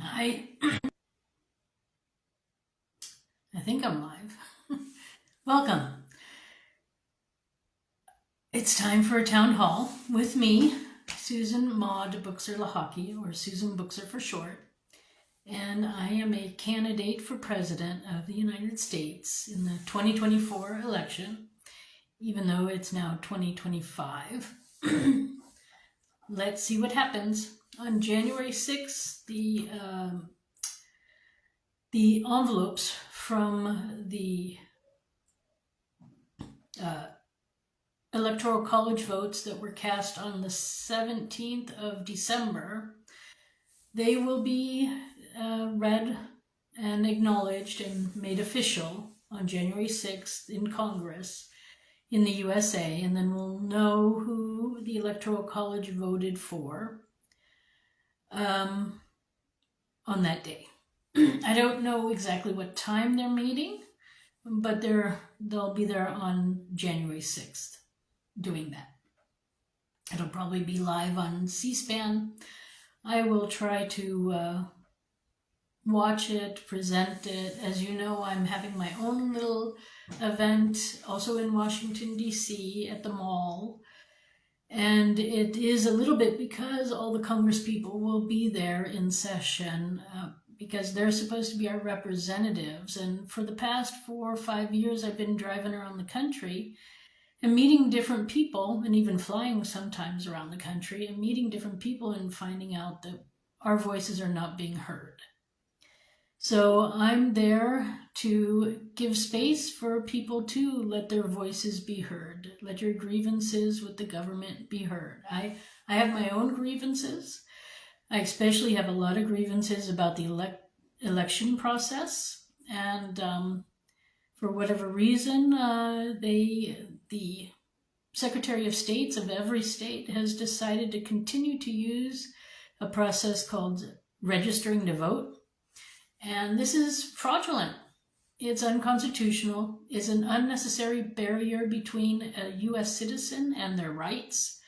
I I think I'm live. Welcome. It's time for a town hall with me, Susan Maud Buchser-Lochocki, or Susan Buchser for short. And I am a candidate for president of the United States in the 2024 election, even though it's now 2025. Let's see what happens. On January 6th, the envelopes from the electoral college votes that were cast on the 17th of December, they will be read and acknowledged and made official on January 6th in Congress in the USA, and then we'll know who the electoral college voted for on that day. I don't know exactly what time they're meeting, but they'll be there on January 6th doing that. It'll probably be live on C-SPAN. I will try to watch it, present it. As you know, I'm having my own little event also in Washington, D.C. at the mall. And it is a little bit because all the Congress people will be there in session because they're supposed to be our representatives. And for the past 4 or 5 years, I've been driving around the country and meeting different people, and even flying sometimes around the country and meeting different people and finding out that our voices are not being heard. So I'm there to give space for people to let their voices be heard. Let your grievances with the government be heard. I have my own grievances. I especially have a lot of grievances about the election process. And for whatever reason, the Secretary of States of every state has decided to continue to use a process called registering to vote. And this is fraudulent. It's unconstitutional. It's an unnecessary barrier between a U.S. citizen and their rights.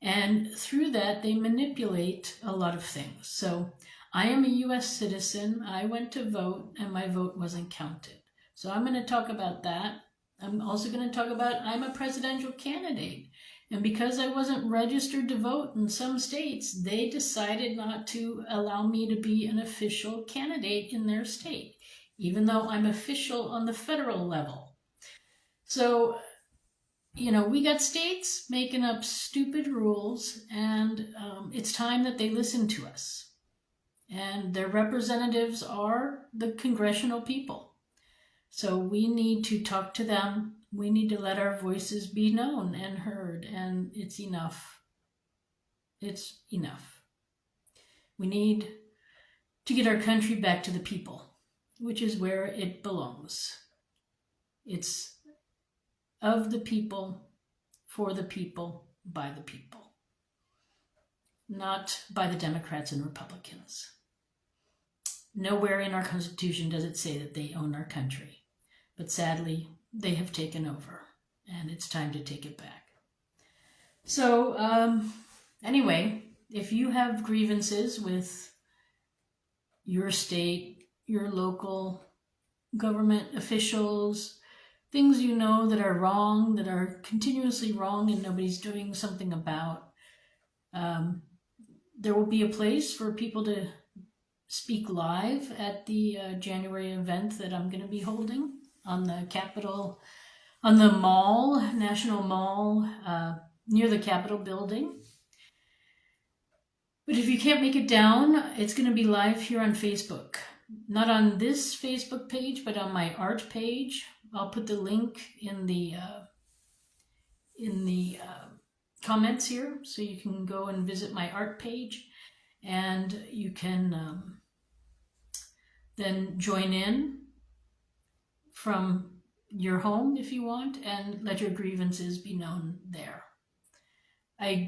And through that, they manipulate a lot of things. So I am a U.S. citizen. I went to vote, and my vote wasn't counted. So I'm going to talk about that. I'm also going to talk about I'm a presidential candidate. And because I wasn't registered to vote in some states, they decided not to allow me to be an official candidate in their state, even though I'm official on the federal level. So, we got states making up stupid rules, and it's time that they listen to us. And their representatives are the congressional people. So we need to talk to them. We need to let our voices be known and heard, and it's enough. It's enough. We need to get our country back to the people, which is where it belongs. It's of the people, for the people, by the people, not by the Democrats and Republicans. Nowhere in our Constitution does it say that they own our country. But sadly, they have taken over, and it's time to take it back. So, anyway, if you have grievances with your state, your local government officials, things you know that are wrong, that are continuously wrong and nobody's doing something about, there will be a place for people to speak live at the January event that I'm going to be holding on the Capitol, on the mall, National Mall, near the Capitol building. But if you can't make it down, it's going to be live here on Facebook. Not on this Facebook page, but on my art page. I'll put the link in the comments here, so you can go and visit my art page, and you can then join in from your home if you want, and let your grievances be known there. I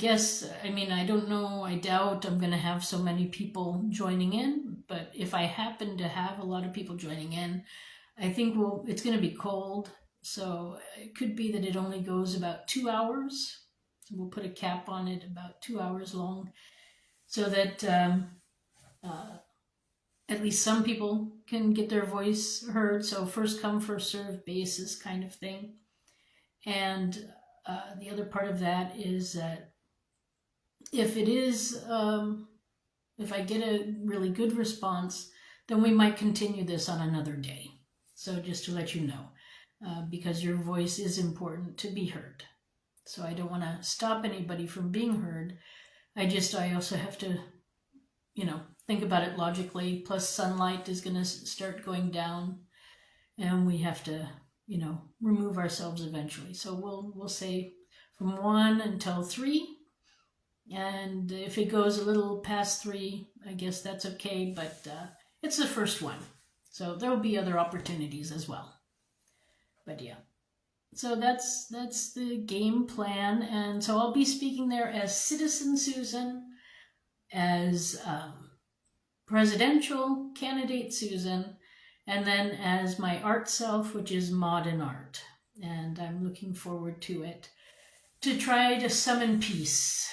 don't know, I doubt I'm going to have so many people joining in, but if I happen to have a lot of people joining in, I think it's going to be cold, so it could be that it only goes about 2 hours. So we'll put a cap on it, about 2 hours long, so that at least some people can get their voice heard. So first come, first served basis kind of thing. And the other part of that is that if it is, if I get a really good response, then we might continue this on another day. So just to let you know, because your voice is important to be heard. So I don't want to stop anybody from being heard. I also have to, think about it logically. Plus sunlight is going to start going down and we have to, remove ourselves eventually. So we'll say from 1 until 3. And if it goes a little past 3, I guess that's okay, but it's the first one. So there will be other opportunities as well. But yeah. So that's the game plan. And so I'll be speaking there as Citizen Susan, as presidential candidate Susan, and then as my art self, which is modern art. And I'm looking forward to it, to try to summon peace.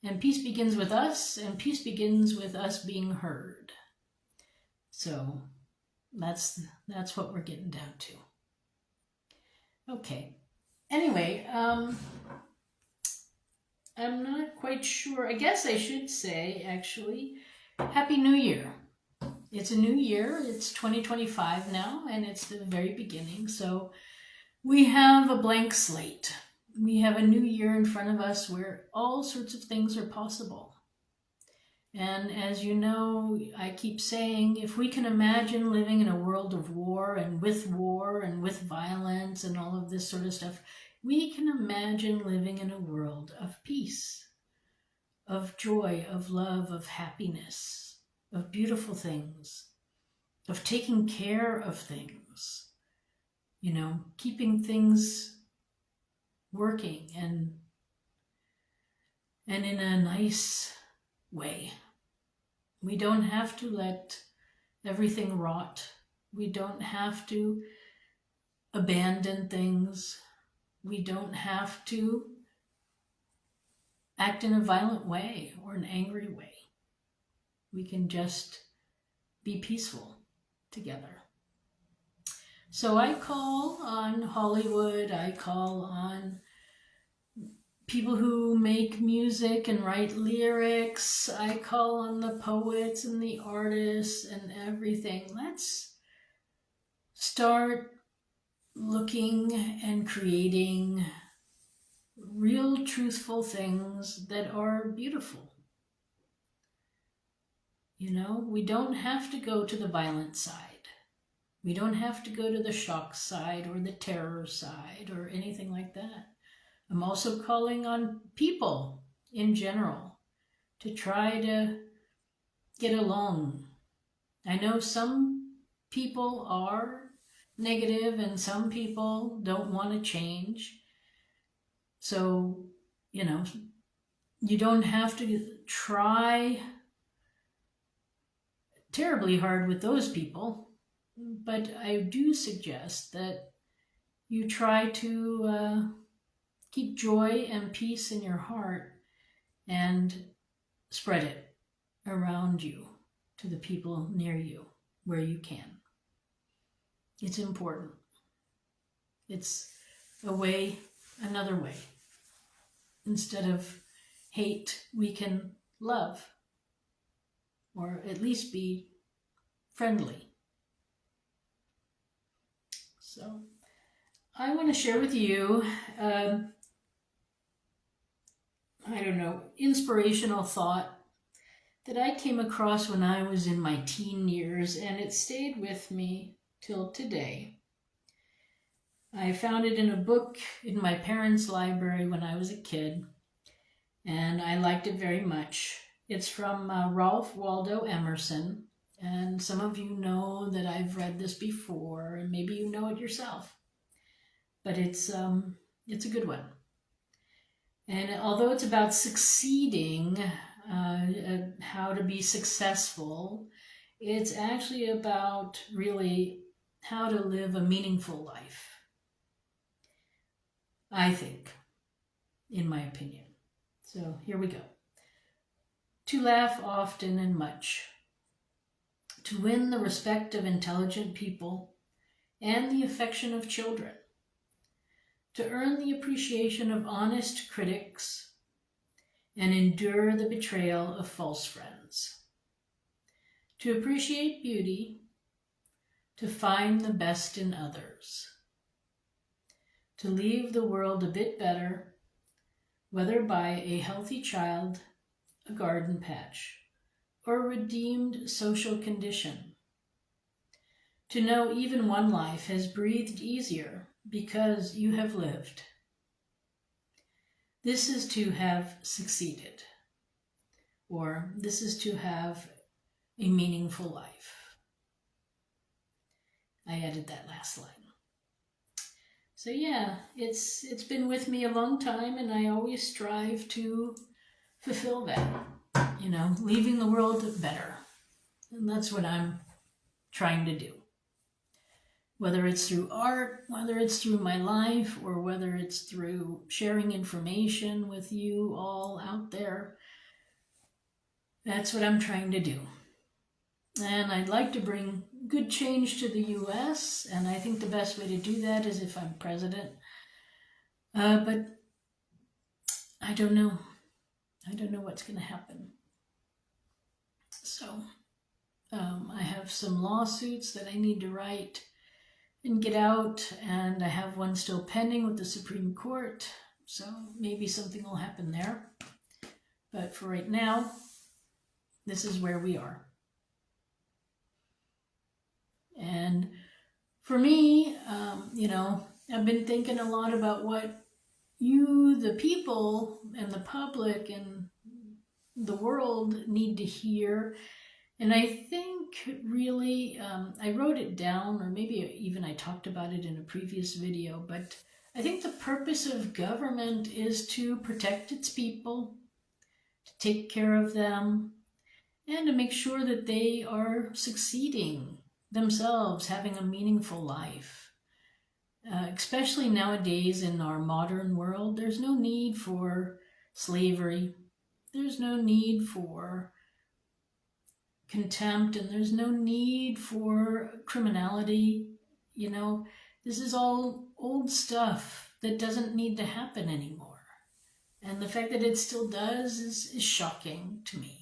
And peace begins with us, and peace begins with us being heard. So that's what we're getting down to. Okay. Anyway, I'm not quite sure. I guess I should say, actually, Happy New Year. It's a new year. It's 2025 now, and it's the very beginning. So we have a blank slate. We have a new year in front of us where all sorts of things are possible. And as you know, I keep saying, if we can imagine living in a world of war and with violence and all of this sort of stuff, we can imagine living in a world of peace, of joy, of love, of happiness, of beautiful things, of taking care of things, keeping things working and in a nice way. We don't have to let everything rot. We don't have to abandon things. We don't have to act in a violent way or an angry way. We can just be peaceful together. So I call on Hollywood, I call on people who make music and write lyrics, I call on the poets and the artists and everything. Let's start looking and creating real, truthful things that are beautiful. We don't have to go to the violent side. We don't have to go to the shock side or the terror side or anything like that. I'm also calling on people in general to try to get along. I know some people are negative and some people don't want to change. So, you don't have to try terribly hard with those people. But I do suggest that you try to keep joy and peace in your heart and spread it around you to the people near you where you can. It's important. It's another way. Instead of hate, we can love, or at least be friendly. So I want to share with you, inspirational thought that I came across when I was in my teen years, and it stayed with me till today. I found it in a book in my parents' library when I was a kid, and I liked it very much. It's from Ralph Waldo Emerson, and some of you know that I've read this before, and maybe you know it yourself. But it's a good one. And although it's about succeeding, how to be successful, it's actually about really how to live a meaningful life. I think, in my opinion. So here we go. To laugh often and much. to win the respect of intelligent people and the affection of children, to earn the appreciation of honest critics, and endure the betrayal of false friends, to appreciate beauty, to find the best in others, to leave the world a bit better, whether by a healthy child, a garden patch, or a redeemed social condition, to know even one life has breathed easier because you have lived. This is to have succeeded, or this is to have a meaningful life. I added that last line. So yeah, it's been with me a long time, and I always strive to fulfill that, leaving the world better. And that's what I'm trying to do. Whether it's through art, whether it's through my life, or whether it's through sharing information with you all out there, that's what I'm trying to do. And I'd like to bring good change to the US, and I think the best way to do that is if I'm president. But I don't know. I don't know what's going to happen. So I have some lawsuits that I need to write and get out, and I have one still pending with the Supreme Court, so maybe something will happen there. But for right now, this is where we are. And for me, I've been thinking a lot about what you, the people, and the public, and the world need to hear. And I think really, I wrote it down, or maybe even I talked about it in a previous video, but I think the purpose of government is to protect its people, to take care of them, and to make sure that they are succeeding themselves, having a meaningful life. Especially nowadays in our modern world, there's no need for slavery. There's no need for contempt, and there's no need for criminality. This is all old stuff that doesn't need to happen anymore. And the fact that it still does is shocking to me.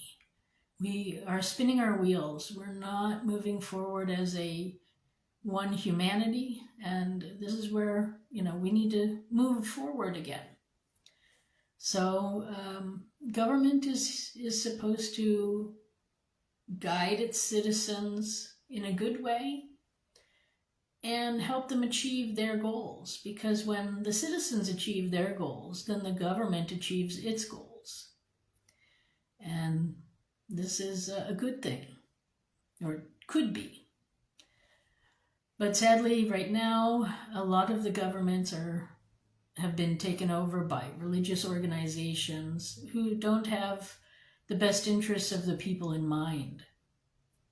We are spinning our wheels. We're not moving forward as one humanity, and this is where, we need to move forward again. So government is supposed to guide its citizens in a good way and help them achieve their goals, because when the citizens achieve their goals, then the government achieves its goals. And this is a good thing, or could be. But sadly, right now, a lot of the governments have been taken over by religious organizations who don't have the best interests of the people in mind.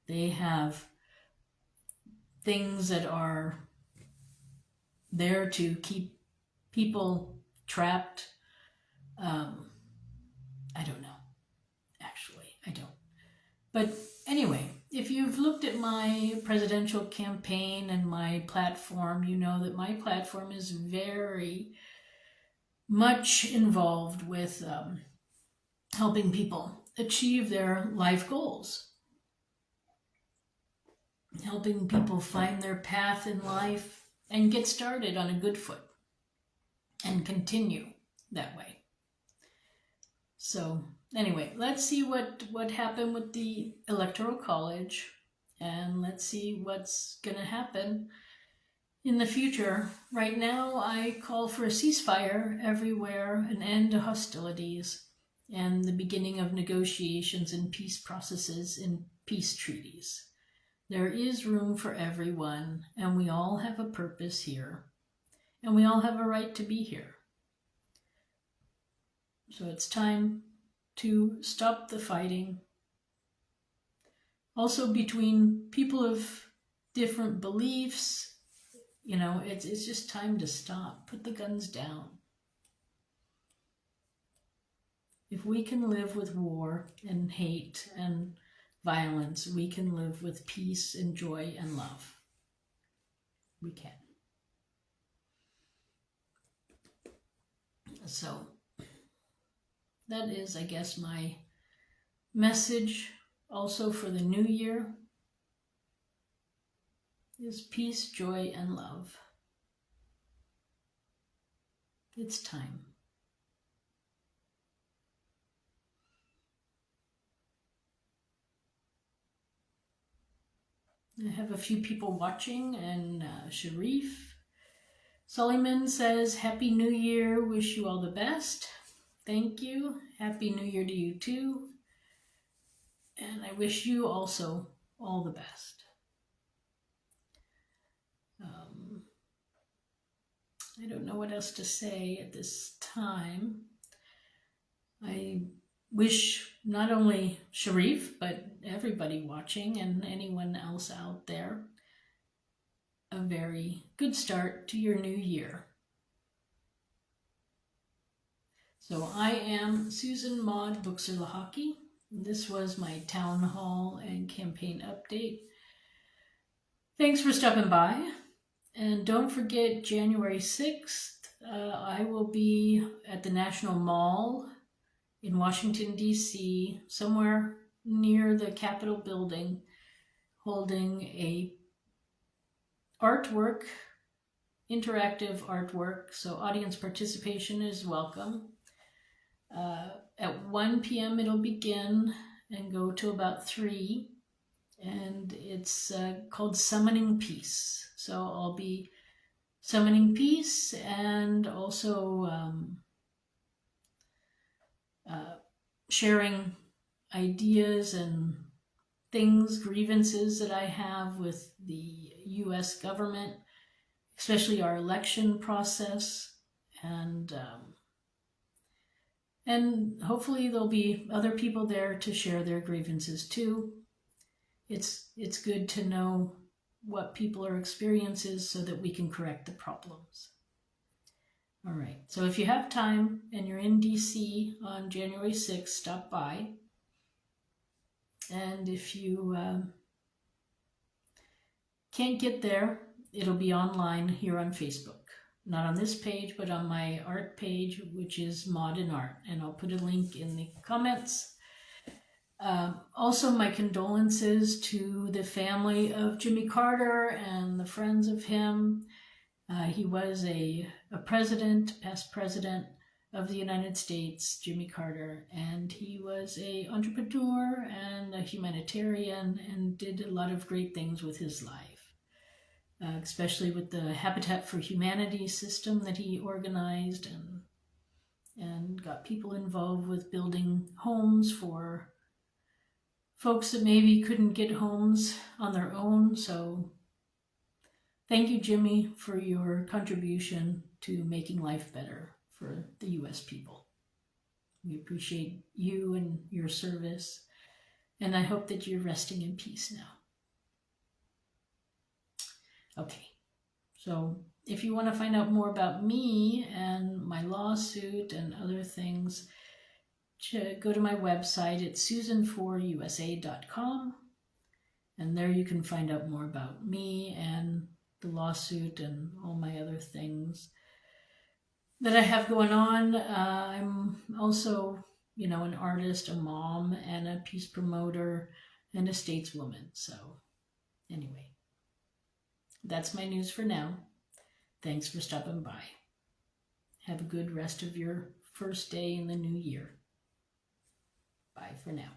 They have things that are there to keep people trapped. I don't know. Actually, I don't. But anyway, if you've looked at my presidential campaign and my platform, you know that my platform is very much involved with helping people achieve their life goals, helping people find their path in life and get started on a good foot and continue that way. So anyway, let's see what happened with the Electoral College, and let's see what's going to happen in the future. Right now, I call for a ceasefire everywhere, an end to hostilities, and the beginning of negotiations and peace processes and peace treaties. There is room for everyone, and we all have a purpose here, and we all have a right to be here. So it's time to stop the fighting. Also between people of different beliefs, it's just time to stop. Put the guns down. If we can live with war and hate and violence, we can live with peace and joy and love. We can. So that is, I guess, my message also for the new year is peace, joy, and love. It's time. I have a few people watching, and Sharif Suleiman says, Happy New Year, wish you all the best. Thank you. Happy New Year to you too. And I wish you also all the best. I don't know what else to say at this time. I wish not only Sharif, but everybody watching and anyone else out there a very good start to your new year. So I am Susan Maud Buchser-Lochocki. This was my town hall and campaign update. Thanks for stopping by. And don't forget, January 6th, I will be at the National Mall in Washington, D.C., somewhere near the Capitol building, holding a artwork, interactive artwork, so audience participation is welcome. At 1 p.m. it'll begin and go to about 3, and it's called Summoning Peace. So I'll be summoning peace and also sharing ideas and things, grievances that I have with the U.S. government, especially our election process, and hopefully there'll be other people there to share their grievances too. It's good to know what people are experiencing so that we can correct the problems. All right, so if you have time and you're in DC on January 6th, stop by. And if you can't get there, it'll be online here on Facebook. Not on this page, but on my art page, which is Maud and Art. And I'll put a link in the comments. Also, my condolences to the family of Jimmy Carter and the friends of him. He was a president, past president of the United States, Jimmy Carter, and he was an entrepreneur and a humanitarian and did a lot of great things with his life, especially with the Habitat for Humanity system that he organized and got people involved with building homes for folks that maybe couldn't get homes on their own. So thank you, Jimmy, for your contribution to making life better for the U.S. people. We appreciate you and your service, and I hope that you're resting in peace now. Okay, so if you want to find out more about me and my lawsuit and other things, go to my website at susan4usa.com, and there you can find out more about me and the lawsuit and all my other things that I have going on. I'm also, an artist, a mom, and a peace promoter, and a stateswoman. So anyway, that's my news for now. Thanks for stopping by. Have a good rest of your first day in the new year. Bye for now.